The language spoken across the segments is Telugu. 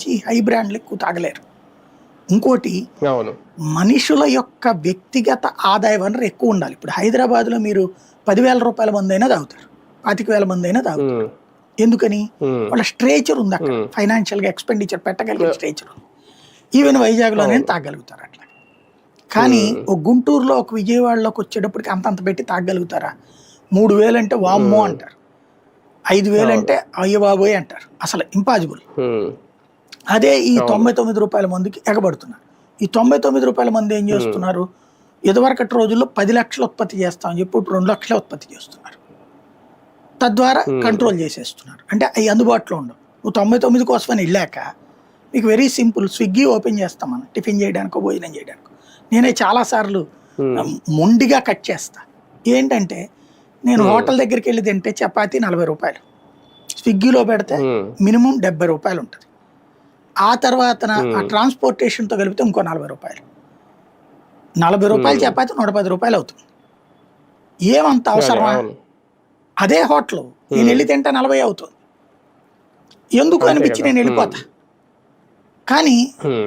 నుంచి హై బ్రాండ్లు ఎక్కువ తాగలేరు. ఇంకోటి అవును. మనుషుల యొక్క వ్యక్తిగత ఆదాయ వనరు ఎక్కువ ఉండాలి. ఇప్పుడు హైదరాబాద్లో మీరు 10,000 రూపాయల మంది అయినా తాగుతారు, 25,000 మంది అయినా తాగుతారు. ఎందుకని? వాళ్ళ స్ట్రేచర్ ఉంది అక్కడ, ఫైనాన్షియల్గా ఎక్స్పెండిచర్ పెట్టగలిగే స్ట్రేచర్ ఉంది. ఈవెన్ వైజాగ్లోనే తాగలుగుతారు అట్లా. కానీ ఒక గుంటూరులో ఒక విజయవాడలోకి వచ్చేటప్పటికి అంతంత పెట్టి తాగలుగుతారా? 3,000 అంటే వామ్మో అంటారు, 5,000 అంటే అయ్య బాబోయ్ అంటారు. అసలు ఇంపాసిబుల్. అదే ఈ 99 రూపాయల మందికి ఎగబడుతున్నారు. ఈ 99 రూపాయల మంది ఏం చేస్తున్నారు? ఇదివరకటి రోజుల్లో 10 లక్షలు ఉత్పత్తి చేస్తామని చెప్పి ఇప్పుడు 2 లక్షలే ఉత్పత్తి చేస్తున్నారు. తద్వారా కంట్రోల్ చేసేస్తున్నారు. అంటే అవి అందుబాటులో ఉండవు. నువ్వు 99 కోసమని వెళ్ళాక మీకు వెరీ సింపుల్, స్విగ్గీ ఓపెన్ చేస్తాం మనం టిఫిన్ చేయడానికో భోజనం చేయడానికో. నేనే చాలాసార్లు మొండిగా కట్ చేస్తా. ఏంటంటే నేను హోటల్ దగ్గరికి వెళ్ళి తింటే చపాతీ 40 రూపాయలు, స్విగ్గీలో పెడితే మినిమం 70 రూపాయలు ఉంటుంది. ఆ తర్వాత ఆ ట్రాన్స్పోర్టేషన్తో కలిపితే ఇంకో 40 రూపాయలు. 40 రూపాయలు చపాతీ 110 రూపాయలు అవుతుంది. ఏమంత అవసరమా? అదే హోటల్ నేను వెళ్ళి తింటే 40 అవుతుంది. ఎందుకు అనిపించి నేను వెళ్ళిపోతా. కానీ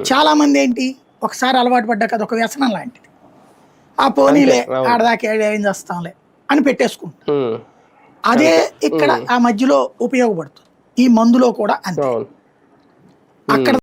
చాలా మంది ఏంటి, ఒకసారి అలవాటు పడ్డాక అది ఒక వ్యసనం లాంటిది. ఆ పోనీలే ఆడదాకా ఏం చేస్తాంలే అని పెట్టేసుకుంటా. అదే ఇక్కడ ఆ మధ్యలో ఉపయోగపడుతుంది. ఈ మందులో కూడా అంతే. అక్కడ